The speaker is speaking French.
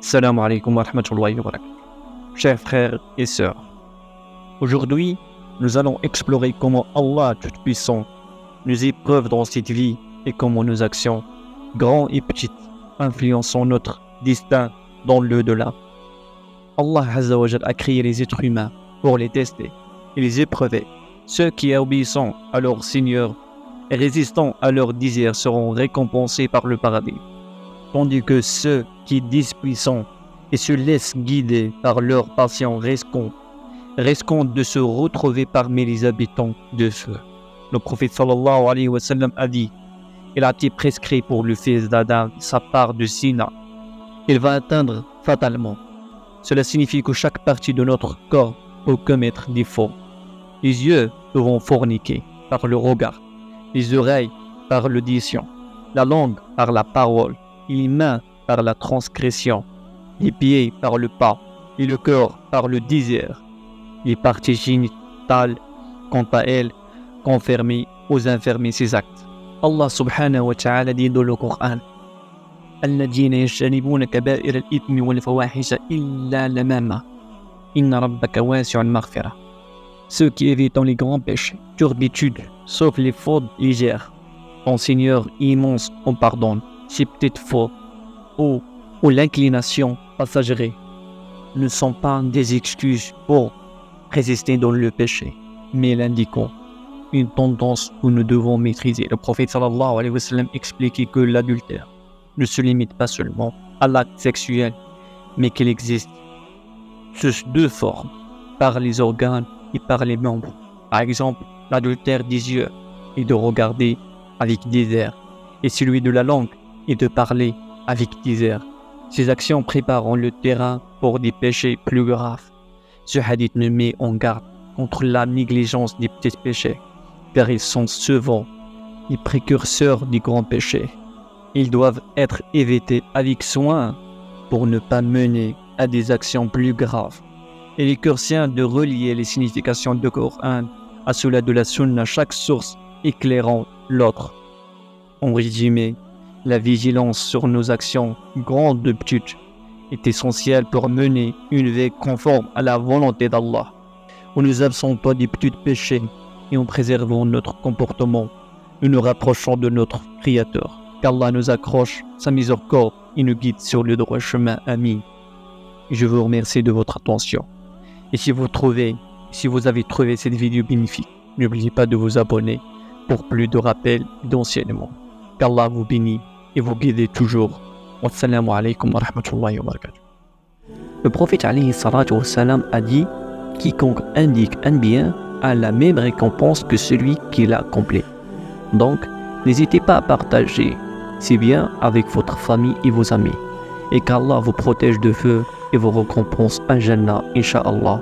Salam alaikum wa rahmatullahi wa barakatuh. Chers frères et sœurs, aujourd'hui, nous allons explorer comment Allah Tout-Puissant nous éprouve dans cette vie et comment nos actions, grandes et petites, influençant notre destin dans l'au-delà. Allah Azza wa Jal a créé les êtres humains pour les tester et les éprouver. Ceux qui obéissent à leur Seigneur et résistant à leurs désirs seront récompensés par le paradis, tandis que ceux qui dispensent et se laissent guider par leur passion risquent de se retrouver parmi les habitants de feu. Le prophète sallallahu alayhi wa sallam a dit: il a été prescrit pour le fils d'Adam sa part de Sina. Il va atteindre fatalement. Cela signifie que chaque partie de notre corps peut commettre des fautes. Les yeux devront forniquer par le regard, les oreilles par l'audition, la langue par la parole, les mains par la transgression, les pieds par le pas et le cœur par le désir. Les parties génitales, quant à elles, confirment aux infirmer ces actes. Allah subhanahu wa ta'ala dit dans le Coran: الذين يجتنبون كبائر الإثم والفواحش إلا اللمم إن ربك واسع المغفرة. Ceux qui évitent les grands péchés, turpitudes, sauf les fautes légères. Ton Seigneur immense en pardonne ces petites fautes ou l'inclination passagère ne sont pas des excuses pour résister dans le péché, mais l'indiquant une tendance que nous devons maîtriser. Le prophète sallallahu alayhi wa sallam expliquait que l'adultère ne se limite pas seulement à l'acte sexuel, mais qu'il existe sous deux formes, par les organes et par les membres. Par exemple, l'adultère des yeux est de regarder avec désir, et celui de la langue est de parler avec désir. Ces actions préparent le terrain pour des péchés plus graves. Ce hadith nous met en garde contre la négligence des petits péchés, car ils sont souvent les précurseurs des grands péchés. Ils doivent être évités avec soin pour ne pas mener à des actions plus graves. Il est crucial de relier les significations du Coran à cela de la Sunna, chaque source éclairant l'autre. En résumé, la vigilance sur nos actions, grandes ou petites, est essentielle pour mener une vie conforme à la volonté d'Allah. En nous absentant pas des petits péchés et en préservant notre comportement, nous nous rapprochons de notre Créateur. Qu'Allah nous accroche sa miséricorde et nous guide sur le droit chemin. Amin. Je vous remercie de votre attention. Et si vous avez trouvé cette vidéo bénéfique, n'oubliez pas de vous abonner pour plus de rappels et d'enseignements. Qu'Allah vous bénisse et vous guide toujours. Wassalamu alaikum wa rahmatullahi wa barakatuh. Le prophète alayhi salatu wa salam a dit: quiconque indique un bien a la même récompense que celui qui l'a accompli. Donc, n'hésitez pas à partager ces biens avec votre famille et vos amis. Et qu'Allah vous protège de feu et vous récompense à Jannah, Inch'Allah.